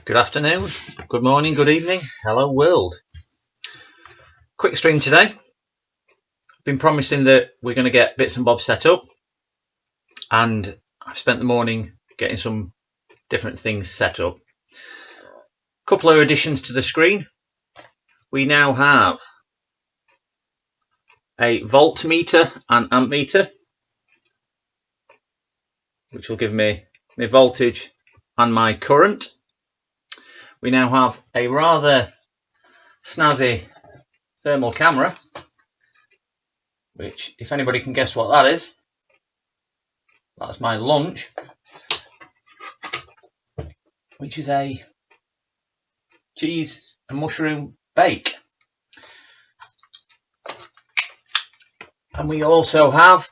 Good afternoon, good morning, good evening, hello world. Quick stream today. Been promising that we're going to get bits and bobs set up, and I've spent the morning getting some different things set up. Couple of additions to the screen. We now have a voltmeter and amp meter, which will give me my voltage and my current. We now have a rather snazzy thermal camera, which, if anybody can guess what that is, that's my lunch, which is a cheese and mushroom bake. And we also have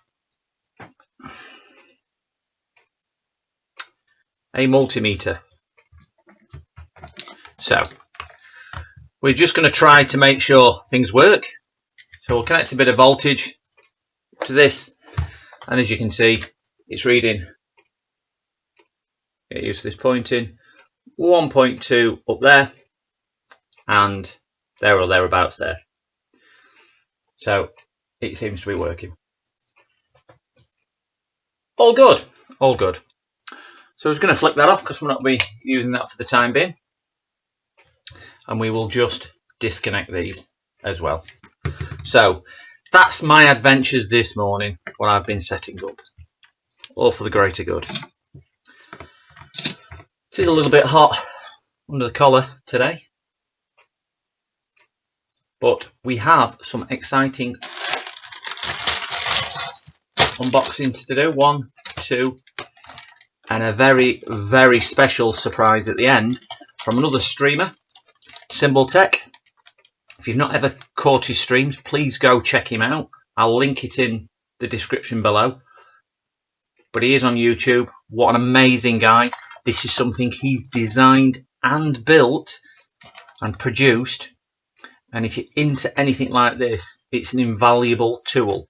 a multimeter. So we're just going to try to make sure things work. So we'll connect a bit of voltage to this, and as you can see, it's reading, get used to this pointing, 1.2 up there and there or thereabouts there. So it seems to be working. All good, all good. So I was going to flick that off because we'll not be using that for the time being. And we will just disconnect these as well. So that's my adventures this morning, what I've been setting up, all for the greater good. It is a little bit hot under the collar today, but we have some exciting unboxings to do. 1, 2, and a very, very special surprise at the end from another streamer, Symboltech. If you've not ever caught his streams, please go check him out. I'll link it in the description below. But he is on YouTube. What an amazing guy. This is something he's designed and built and produced. And if you're into anything like this, it's an invaluable tool.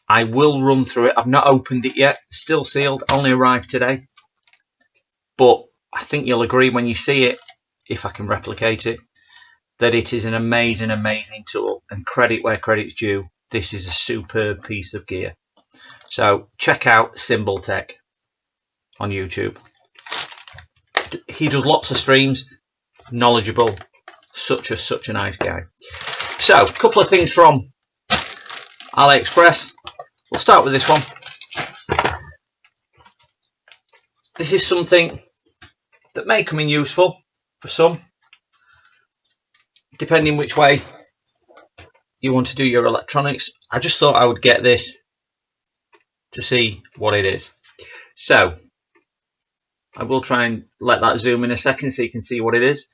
I will run through it. I've not opened it yet. Still sealed. Only arrived today. But I think you'll agree when you see it, if I can replicate it, that it is an amazing, amazing tool. And credit where credit's due. This is a superb piece of gear. So check out Symboltech on YouTube. He does lots of streams. Knowledgeable. Such a nice guy. So, a couple of things from AliExpress. We'll start with this one. This is something that may come in useful for some, depending which way you want to do your electronics. I just thought I would get this to see what it is. So I will try and let that zoom in a second so you can see what it is.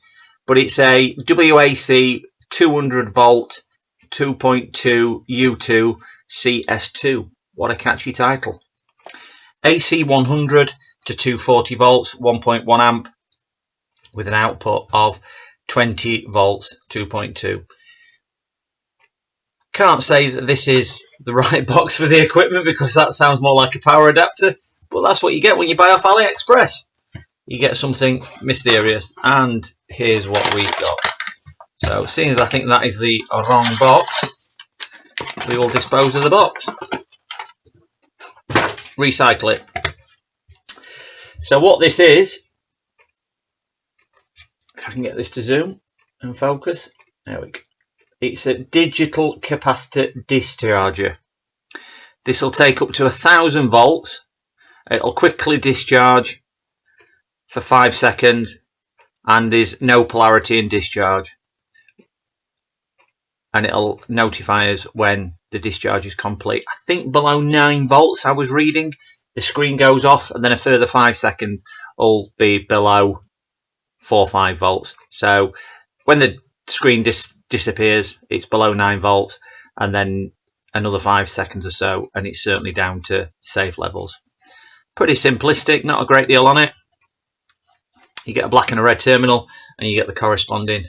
But it's a WAC 200 volt 2.2 U2 CS2. What a catchy title. AC 100 to 240 volts, 1.1 amp with an output of 20 volts 2.2. Can't say that this is the right box for the equipment because that sounds more like a power adapter, but that's what you get when you buy off AliExpress. You get something mysterious, and here's what we've got. So seeing as I think that is the wrong box, we will dispose of the box. Recycle it. So what this is, if I can get this to zoom and focus, there we go. It's a digital capacitor discharger. This will take up to 1000 volts. It'll quickly discharge for 5 seconds, and there's no polarity in discharge. And it'll notify us when the discharge is complete. I think below 9 volts I was reading, the screen goes off, and then a further 5 seconds will be below 4 or 5 volts. So when the screen disappears, it's below 9 volts, and then another 5 seconds or so, and it's certainly down to safe levels. Pretty simplistic, not a great deal on it. You get a black and a red terminal, and you get the corresponding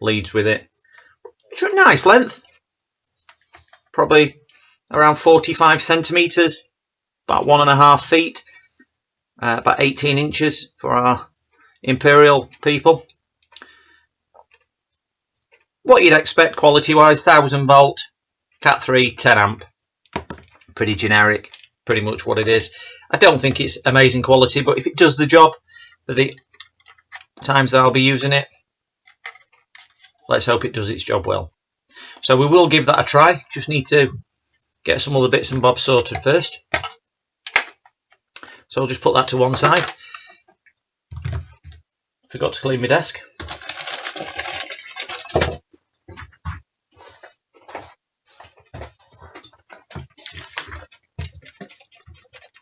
leads with it. It's a nice length, probably around 45 centimetres, about 1.5 feet, about 18 inches for our Imperial people. What you'd expect quality wise, 1000 volt, Cat 3, 10 amp. Pretty generic, pretty much what it is. I don't think it's amazing quality, but if it does the job for the times that I'll be using it, let's hope it does its job well. So we will give that a try. Just need to get some other bits and bobs sorted first. So I'll just put that to one side. Forgot to clean my desk.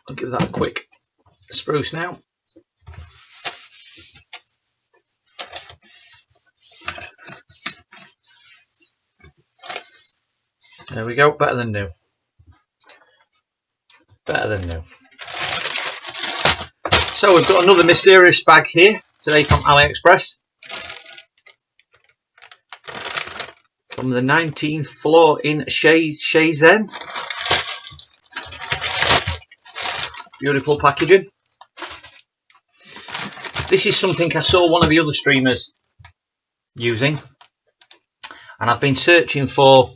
I'll give that a quick spruce now. There we go, better than new. Better than new. So we've got another mysterious bag here today from AliExpress. From the 19th floor in Shenzhen. Beautiful packaging. This is something I saw one of the other streamers using, and I've been searching for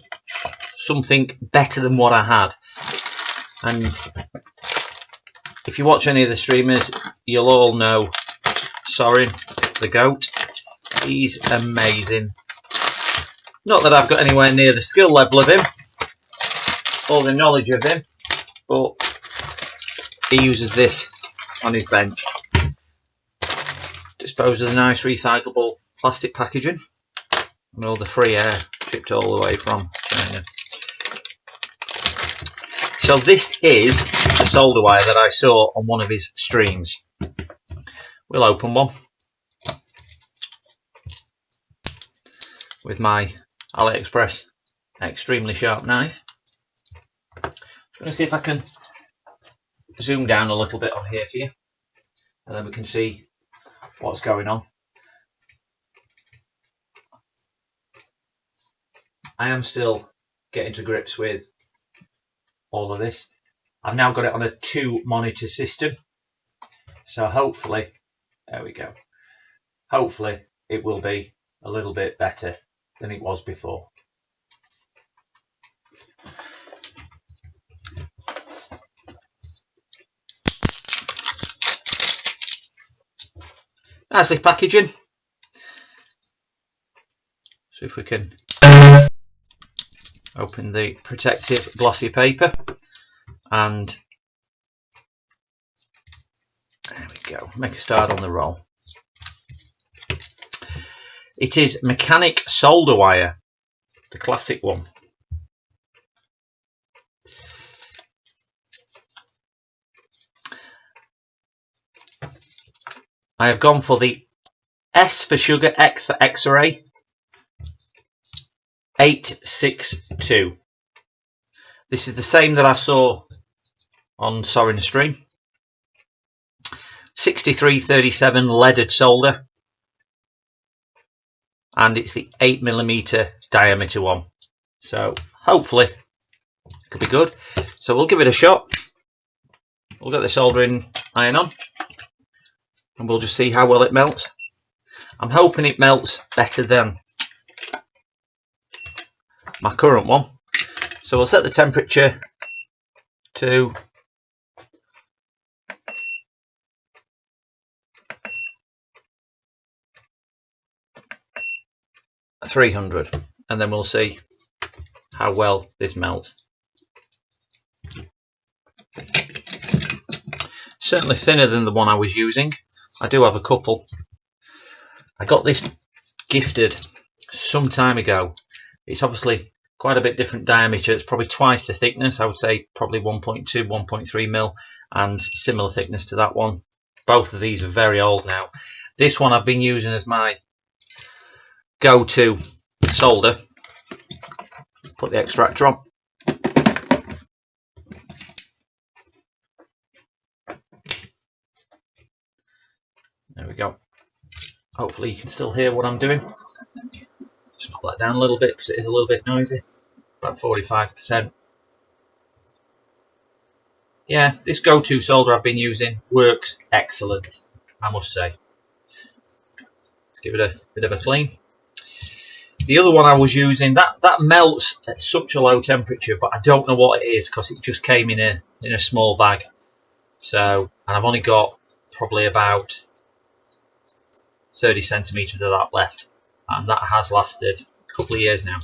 something better than what I had. And if you watch any of the streamers, you'll all know Sorin, the goat. He's amazing. Not that I've got anywhere near the skill level of him or the knowledge of him, but he uses this on his bench. Disposed of the nice recyclable plastic packaging and all the free air shipped all the way from China. So this is the solder wire that I saw on one of his streams. We'll open one with my AliExpress extremely sharp knife. I'm going to see if I can zoom down a little bit on here for you, and then we can see what's going on. I am still getting to grips with all of this. I've now got it on a 2-monitor system, so hopefully, there we go, hopefully it will be a little bit better than it was before. Nicely packaging. So if we can open the protective glossy paper, and there we go, make a start on the roll. It is mechanic solder wire, the classic one. I have gone for the S for sugar, X for X-ray, 862. This is the same that I saw on Sorin stream. 6337 leaded solder, and it's the 8mm diameter one. So hopefully it'll be good. So we'll give it a shot. We'll get the soldering iron on, and we'll just see how well it melts. I'm hoping it melts better than my current one. So we'll set the temperature to 300, and then we'll see how well this melts. Certainly thinner than the one I was using. I do have a couple. I got this gifted some time ago. It's obviously quite a bit different diameter. It's probably twice the thickness. I would say probably 1.2, 1.3 mil, and similar thickness to that one. Both of these are very old now. This one I've been using as my go-to solder. Put the extractor on. There we go. Hopefully you can still hear what I'm doing. Just knock that down a little bit because it is a little bit noisy. About 45%. Yeah, this go-to solder I've been using works excellent, I must say. give it a bit of a clean. The other one I was using, that melts at such a low temperature, but I don't know what it is because it just came in a small bag. So, and I've only got probably about 30 centimetres of that left, and that has lasted a couple of years now.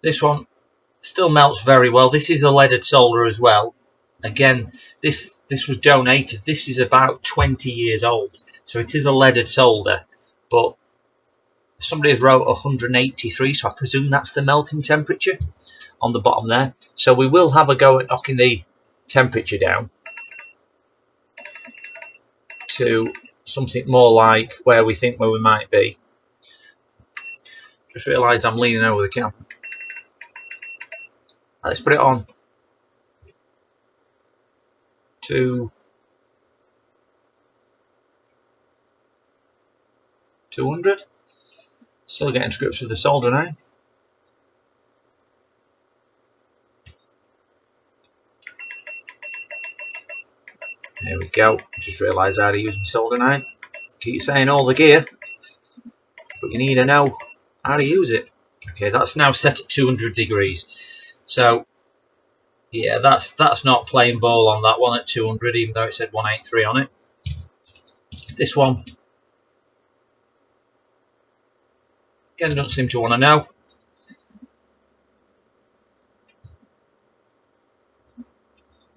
This one still melts very well. This is a leaded solder as well. Again, this was donated. This is about 20 years old. So it is a leaded solder, but somebody has wrote 183, so I presume that's the melting temperature on the bottom there. So we will have a go at knocking the temperature down to something more like where we might be. Just realised I'm leaning over the camera. Let's put it on to 200. Still getting to grips with the solder now. There we go. Just realised how to use my solder now. Keep saying all the gear, but you need to know how to use it. Okay, that's now set at 200 degrees. So yeah, that's not plain ball on that one at 200, even though it said 183 on it. This one, again, don't seem to want to know.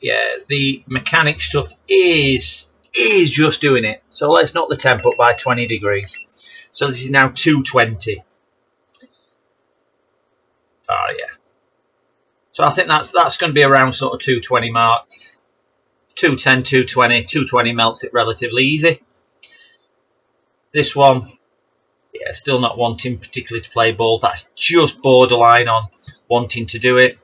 Yeah, the mechanic stuff is just doing it. So let's knock the temp up by 20 degrees. So this is now 220. Oh yeah. So I think that's going to be around sort of 220 mark. 210, 220, 220 melts it relatively easy. This one, yeah, still not wanting particularly to play ball. That's just borderline on wanting to do it.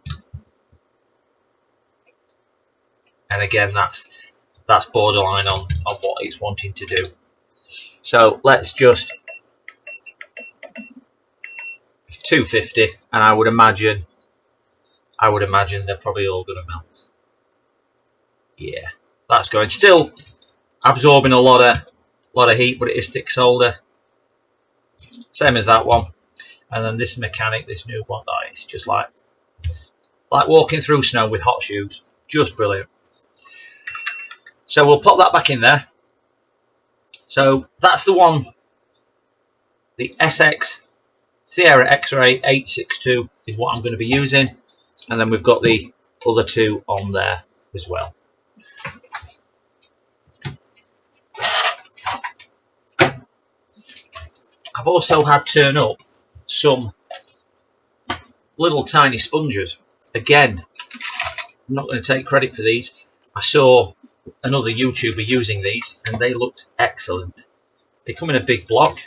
And again, that's borderline on what it's wanting to do. So let's just 250, and I would imagine they're probably all going to melt. Yeah, that's going. Still absorbing a lot of heat, but it is thick solder. Same as that one. And then this mechanic, this new one, it's just like walking through snow with hot shoes. Just brilliant. So we'll pop that back in there. So that's the one, the SX Sierra X-Ray 862 is what I'm going to be using. And then we've got the other two on there as well. I've also had turn up some little tiny sponges. Again, I'm not going to take credit for these. I saw another YouTuber using these and they looked excellent. They come in a big block.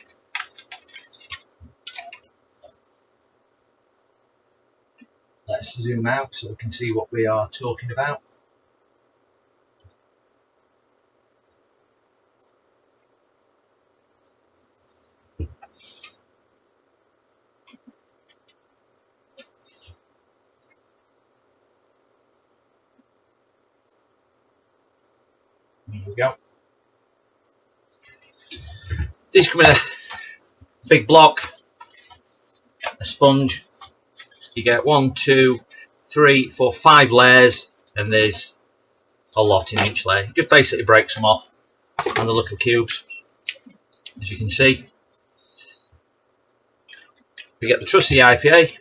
Let's zoom out so we can see what we are talking about. There we go. These come in a big block, a sponge. You get 1, 2, 3, 4, 5 layers, and there's a lot in each layer. Just basically breaks them off on the little cubes, as you can see. We get the trusty IPA,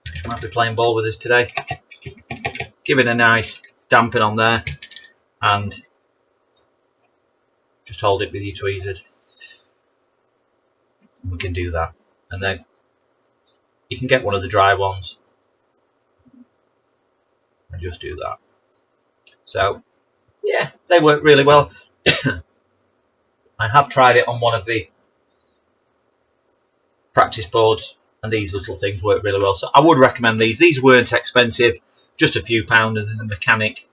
which might be playing ball with us today. Give it a nice dampen on there, and just hold it with your tweezers. And we can do that, and then you can get one of the dry ones and just do that. So yeah, they work really well. I have tried it on one of the practice boards and these little things work really well. So I would recommend these. These weren't expensive, just a few pounds. And then the Mechanic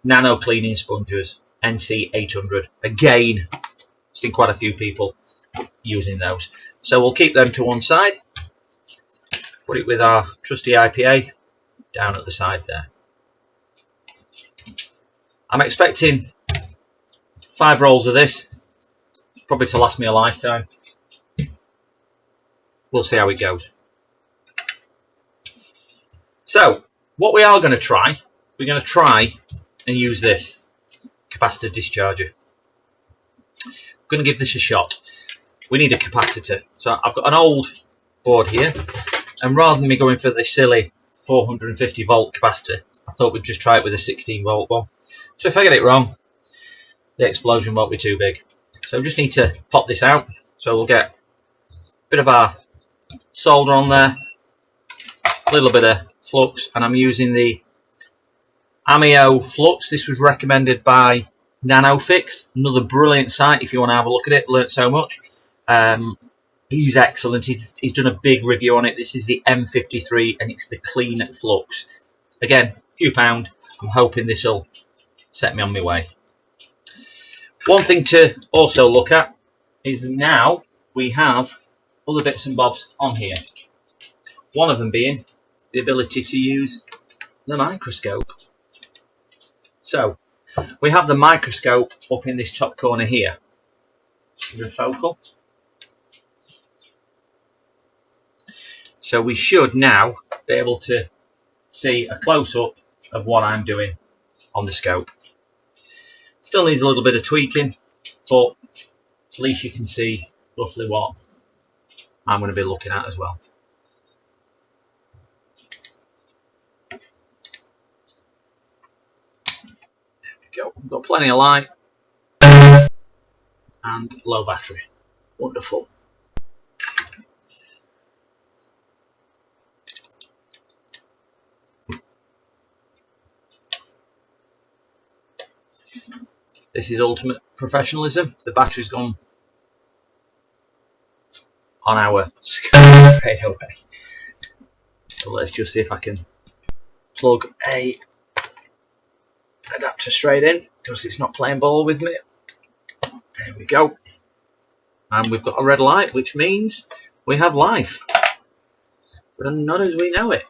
Nano Cleaning Sponges NC 800. Again, I've seen quite a few people using those. So we'll keep them to one side. Put it with our trusty IPA down at the side there. I'm expecting 5 rolls of this, probably to last me a lifetime. We'll see how it goes. So, what we are going to try, we're going to try and use this capacitor discharger. I'm going to give this a shot. We need a capacitor. So I've got an old board here, and rather than me going for the silly 450 volt capacitor, I thought we'd just try it with a 16 volt one. So if I get it wrong, the explosion won't be too big. So we just need to pop this out. So we'll get a bit of our solder on there, a little bit of flux, and I'm using the Amio flux. This was recommended by NanoFix, another brilliant site if you want to have a look at it. Learned so much. He's excellent. He's done a big review on it. This is the M53 and it's the clean flux. Again, a few pound. I'm hoping this will set me on my way. One thing to also look at is now we have other bits and bobs on here. One of them being the ability to use the microscope. So we have the microscope up in this top corner here. Focal. So we should now be able to see a close-up of what I'm doing on the scope. Still needs a little bit of tweaking, but at least you can see roughly what I'm going to be looking at as well. There we go. We've got plenty of light and low battery. Wonderful. This is ultimate professionalism. The battery's gone on our scope straight away. So let's just see if I can plug a adapter straight in because it's not playing ball with me. There we go. And we've got a red light, which means we have life, but not as we know it.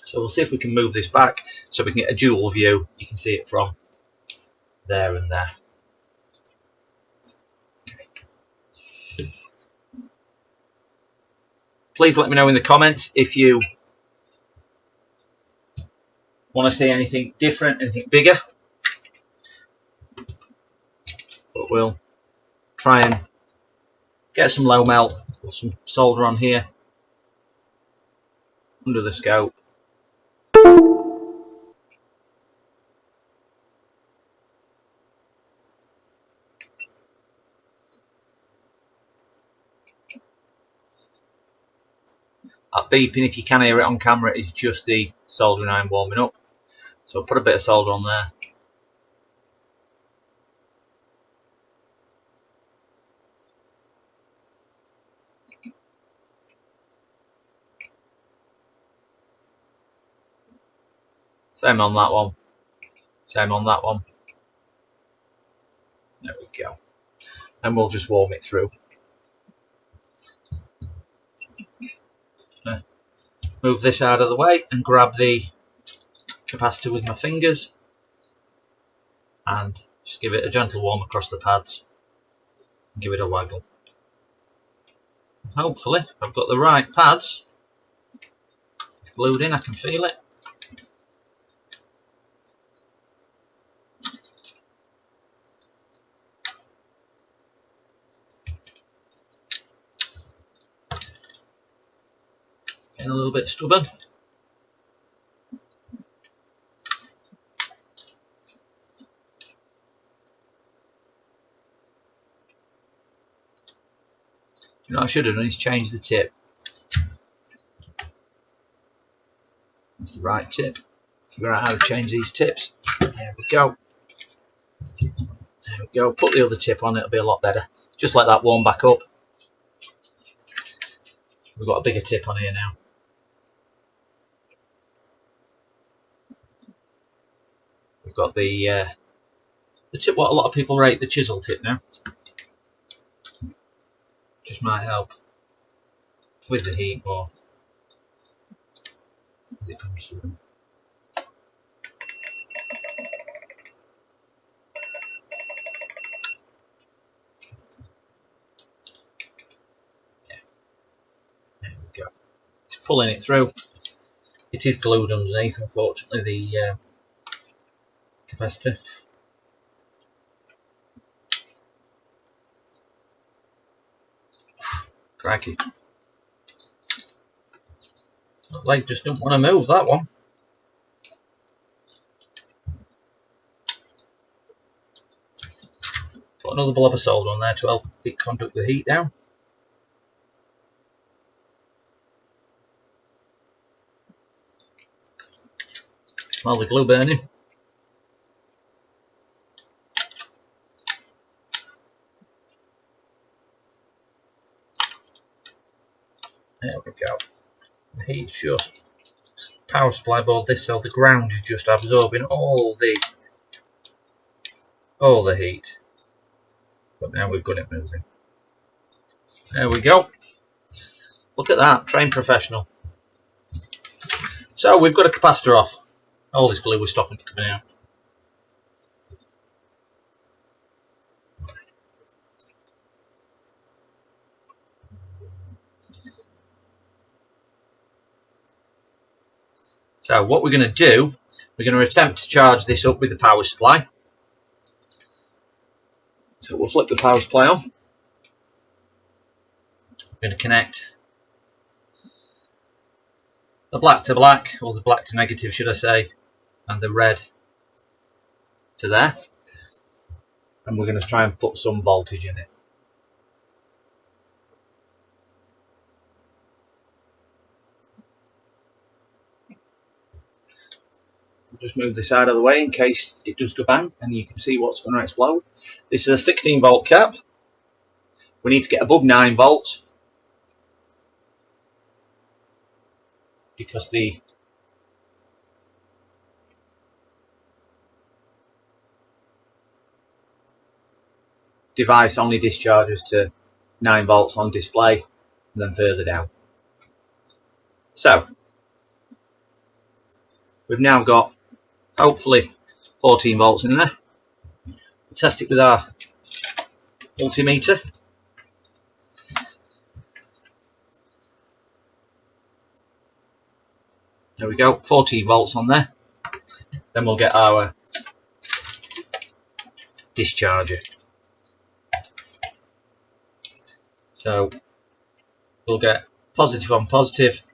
So we'll see if we can move this back so we can get a dual view. You can see it from there and there. Okay. Please let me know in the comments if you want to see anything different, anything bigger. But we'll try and get some low melt or some solder on here under the scope. That beeping, if you can hear it on camera, is just the soldering iron warming up. So I'll put a bit of solder on there. Same on that one. Same on that one. There we go. And we'll just warm it through. Move this out of the way and grab the capacitor with my fingers and just give it a gentle warm across the pads and give it a waggle. Hopefully, if I've got the right pads, it's glued in, I can feel it. Getting a little bit stubborn. You know what I should have done is change the tip. That's the right tip. Figure out how to change these tips. There we go. There we go. Put the other tip on, it'll be a lot better. Just let that warm back up. We've got a bigger tip on here now. We've got the tip what a lot of people rate the chisel tip now. Just might help with the heat more as it comes through. pulling it through. It is glued underneath, unfortunately, the capacitor. Crikey. That leg just don't want to move, that one. Put another blob of solder on there to help it conduct the heat down. Smell the glue burning. There we go. The heat's just power supply board this, so the ground is just absorbing all the heat. But now we've got it moving. There we go. Look at that, trained professional. So we've got a capacitor off. All this glue was stopping it coming out. So what we're going to do, we're going to attempt to charge this up with the power supply. So we'll flip the power supply on. We're going to connect the black to black, or the black to negative should I say, and the red to there. And we're going to try and put some voltage in it. Just move this out of the way in case it does go bang and you can see what's going to explode. This is a 16 volt cap. We need to get above 9 volts because the device only discharges to 9 volts on display and then further down. So we've now got hopefully 14 volts in there. We'll test it with our multimeter. There we go, 14 volts on there. Then we'll get our discharger. So we'll get positive on positive,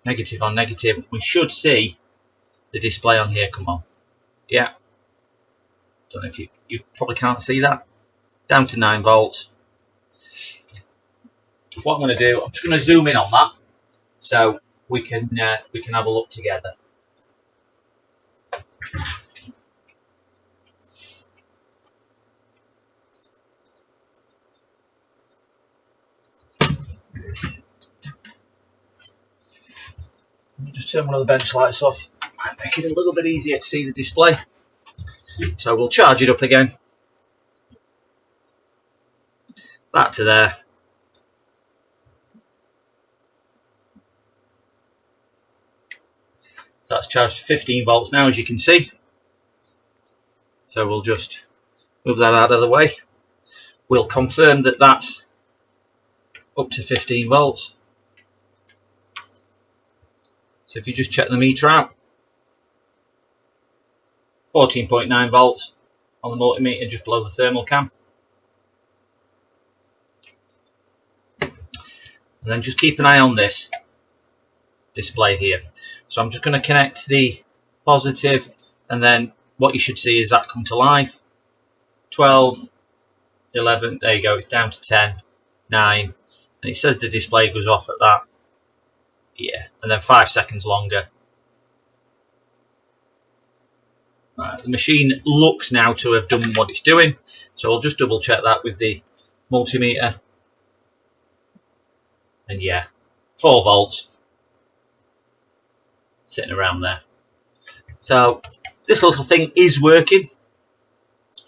negative on negative. We should see the display on here come on. Yeah. Don't know if you probably can't see that. Down to 9 volts. What I'm going to do, I'm just going to zoom in on that so we can have a look together. I'll just turn one of the bench lights off. Might make it a little bit easier to see the display. So we'll charge it up again. That to there. So that's charged to 15 volts now, as you can see. So we'll just move that out of the way. We'll confirm that that's up to 15 volts. So if you just check the meter out, 14.9 volts on the multimeter just below the thermal cam. And then just keep an eye on this display here. So I'm just going to connect the positive, and then what you should see is that come to life. 12, 11, there you go, it's down to 10, 9, and it says the display goes off at that. Yeah, and then 5 seconds longer. Right, the machine looks now to have done what it's doing, so I'll just double check that with the multimeter. And yeah, 4 volts sitting around there. So this little thing is working.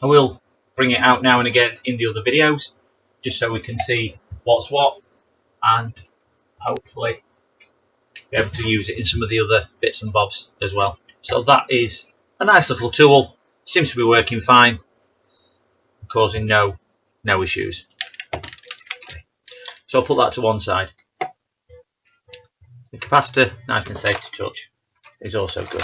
I will bring it out now and again in the other videos, just so we can see what's what, and hopefully be able to use it in some of the other bits and bobs as well. So that is a nice little tool. Seems to be working fine, causing no issues. Okay. So I'll put that to one side. The capacitor, nice and safe to touch, is also good.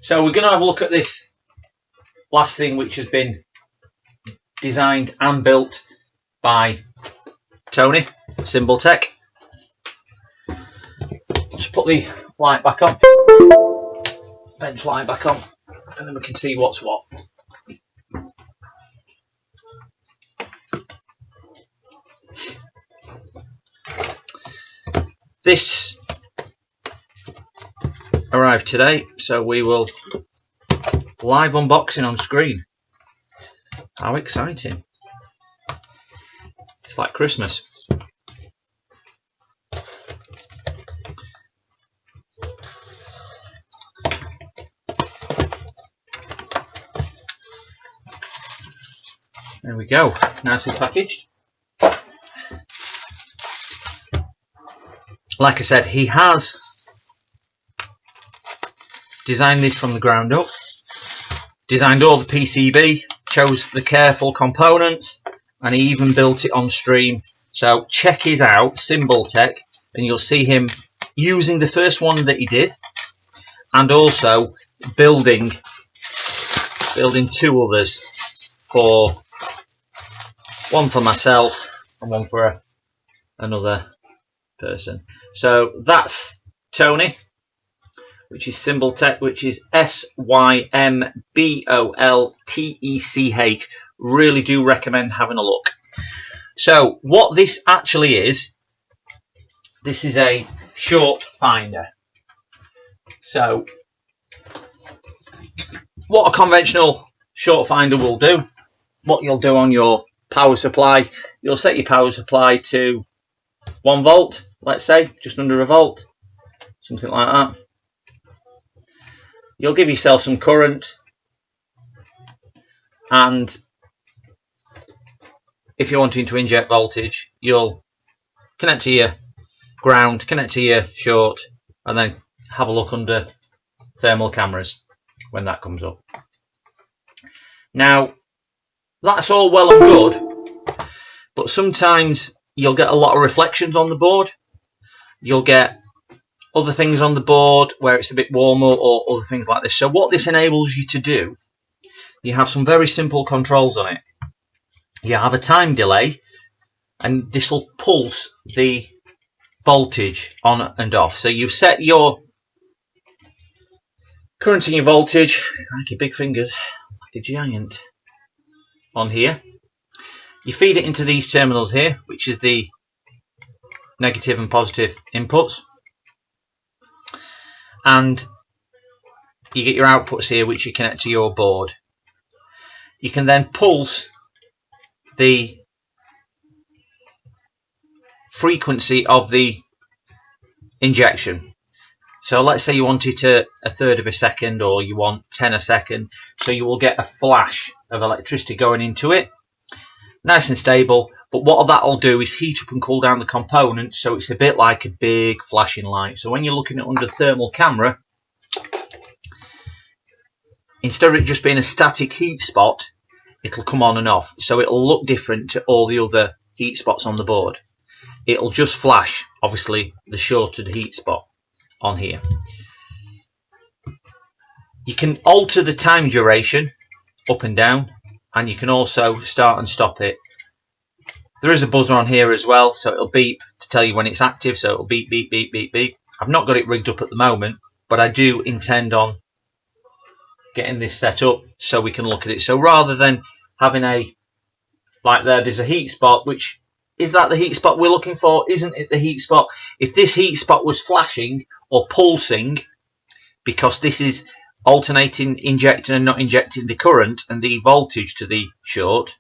So we're going to have a look at this last thing, which has been designed and built by Tony, Symboltech. Just put the light back on, bench light back on, and then we can see what's what. This arrived today, so we will live unboxing on screen. How exciting! It's like Christmas. There we go, nicely packaged. Like I said, he has designed this from the ground up, designed all the PCB, chose the careful components, and he even built it on stream. So check his out, Symboltech, and you'll see him using the first one that he did, and also building two others, one for myself and one for another person. So that's Tony, which is Symboltech, which is Symboltech. Really do recommend having a look. So what this actually is, this is a short finder. So what a conventional short finder will do, what you'll do on your power supply, you'll set your power supply to 1 volt, let's say, just under a volt, something like that. You'll give yourself some current, and if you're wanting to inject voltage, you'll connect to your ground, connect to your short, and then have a look under thermal cameras when that comes up. Now, that's all well and good, but sometimes you'll get a lot of reflections on the board. You'll get other things on the board where it's a bit warmer or other things like this. So what this enables you to do, you have some very simple controls on it. You have a time delay, and this will pulse the voltage on and off. So you set your current and your voltage, like your big fingers, like a giant, on here. You feed it into these terminals here, which is the negative and positive inputs. And you get your outputs here, which you connect to your board. You can then pulse the frequency of the injection. So let's say you want it to 1/3 of a second, or you want 10 a second. So you will get a flash of electricity going into it. Nice and stable. But what that will do is heat up and cool down the components, so it's a bit like a big flashing light. So when you're looking at under thermal camera, instead of it just being a static heat spot, it'll come on and off. So it'll look different to all the other heat spots on the board. It'll just flash, obviously, the shorted heat spot on here. You can alter the time duration up and down, and you can also start and stop it. There is a buzzer on here as well, so it'll beep to tell you when it's active, so it'll beep, beep, beep, beep, beep. I've not got it rigged up at the moment, but I do intend on getting this set up so we can look at it. So rather than having there's a heat spot, which, is that the heat spot we're looking for? Isn't it the heat spot? If this heat spot was flashing or pulsing, because this is alternating, injecting and not injecting the current and the voltage to the short,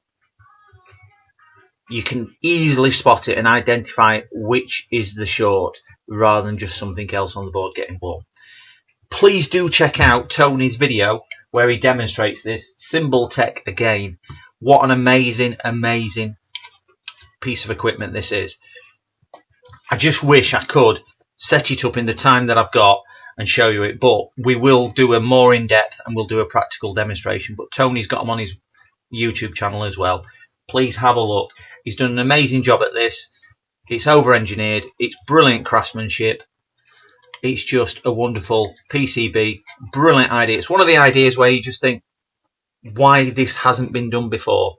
you can easily spot it and identify which is the short rather than just something else on the board getting warm. Please do check out Tony's video where he demonstrates this. Symboltech again. What an amazing, amazing piece of equipment this is. I just wish I could set it up in the time that I've got and show you it, but we will do a more in-depth and we'll do a practical demonstration. But Tony's got them on his YouTube channel as well. Please have a look. He's done an amazing job at this. It's over-engineered. It's brilliant craftsmanship. It's just a wonderful PCB. Brilliant idea. It's one of the ideas where you just think, why this hasn't been done before.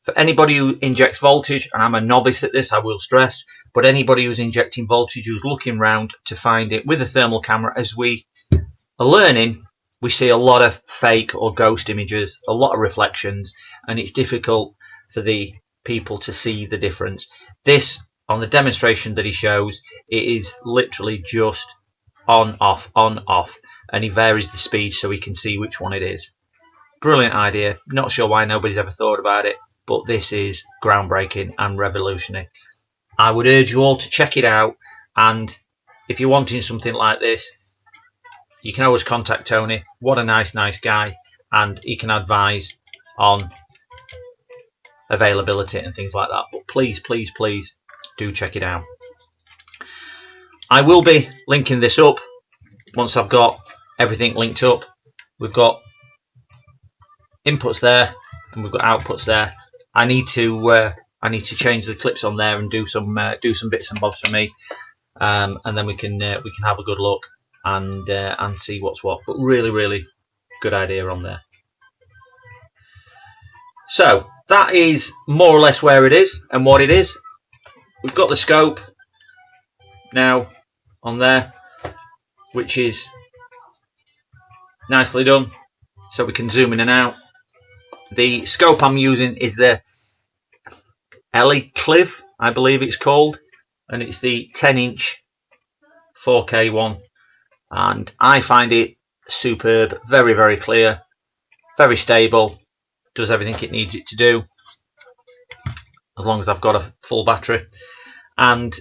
For anybody who injects voltage, and I'm a novice at this, I will stress, but anybody who's injecting voltage, who's looking round to find it with a thermal camera, as we are learning, we see a lot of fake or ghost images, a lot of reflections, and it's difficult for the people to see the difference. This, on the demonstration that he shows, it is literally just on, off, and he varies the speed so we can see which one it is. Brilliant idea. Not sure why nobody's ever thought about it, but this is groundbreaking and revolutionary. I would urge you all to check it out, and if you're wanting something like this, you can always contact Tony. What a nice guy, and he can advise on availability and things like that. But please do check it out. I will be linking this up once I've got everything linked up. We've got inputs there and we've got outputs there. I need to change the clips on there and do some bits and bobs for me, and then we can have a good look and see what's what. But really good idea on there. So that is more or less where it is and what it is. We've got the scope now on there, which is nicely done, so we can zoom in and out. The scope I'm using is the Cliv, I believe it's called, and it's the 10-inch 4K one, and I find it superb, very clear, very stable, does everything it needs it to do, as long as I've got a full battery. And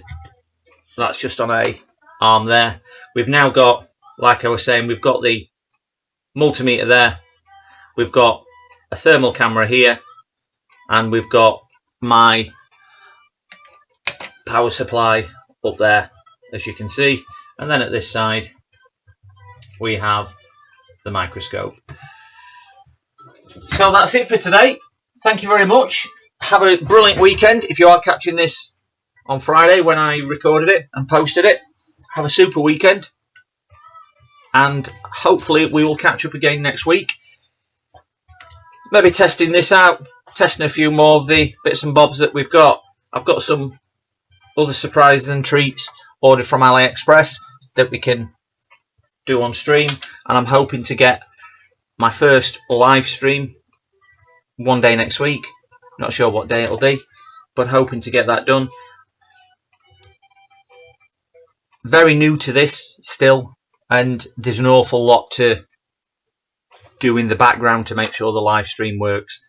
that's just on a arm there. We've now got, like I was saying, we've got the multimeter there, we've got a thermal camera here, and we've got my power supply up there, as you can see. And then at this side we have the microscope. So that's it for today. Thank you very much. Have a brilliant weekend. If you are catching this on Friday when I recorded it and posted it, have a super weekend, and hopefully we will catch up again next week. Maybe testing this out, testing a few more of the bits and bobs that we've got. I've got some other surprises and treats ordered from AliExpress that we can do on stream, and I'm hoping to get my first live stream one day next week. Not sure what day it'll be, but hoping to get that done. Very new to this still, and there's an awful lot to do in the background to make sure the live stream works,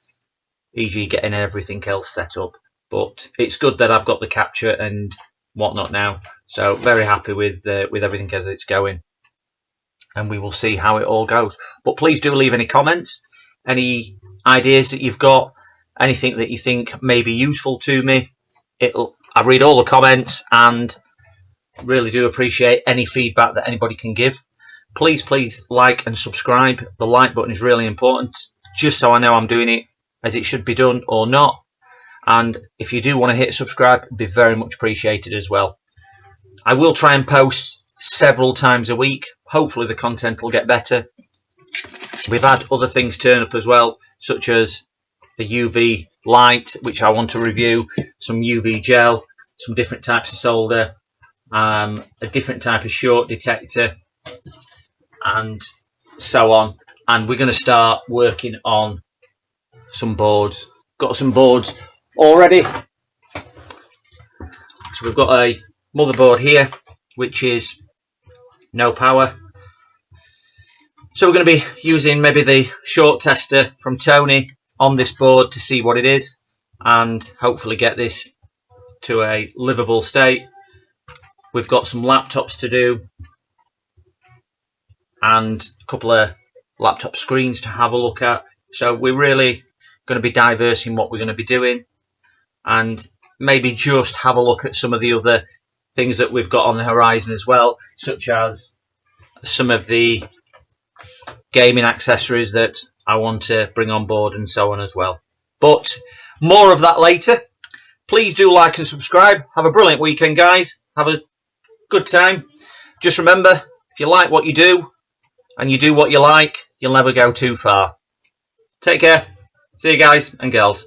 e.g. getting everything else set up. But it's good that I've got the capture and whatnot now, so very happy with everything as it's going, and we will see how it all goes. But please do leave any comments, any ideas that you've got, anything that you think may be useful to me. I read all the comments and really do appreciate any feedback that anybody can give. Please like and subscribe. The like button is really important, just so I know I'm doing it as it should be done or not. And if you do want to hit subscribe, it'd be very much appreciated as well. I will try and post several times a week. Hopefully the content will get better. We've had other things turn up as well, such as the UV light, which I want to review, some UV gel, some different types of solder, a different type of short detector, and so on. And we're going to start working on some boards. Got some boards already. So we've got a motherboard here, which is no power. So we're going to be using maybe the short tester from Tony on this board to see what it is, and hopefully get this to a livable state. We've got some laptops to do, and a couple of laptop screens to have a look at. So we're really going to be diverse in what we're going to be doing, and maybe just have a look at some of the other things that we've got on the horizon as well, such as some of the gaming accessories that I want to bring on board and so on as well. But more of that later. Please do like and subscribe. Have a brilliant weekend, guys. Have a good time. Just remember, if you like what you do and you do what you like, you'll never go too far. Take care. See you guys and girls.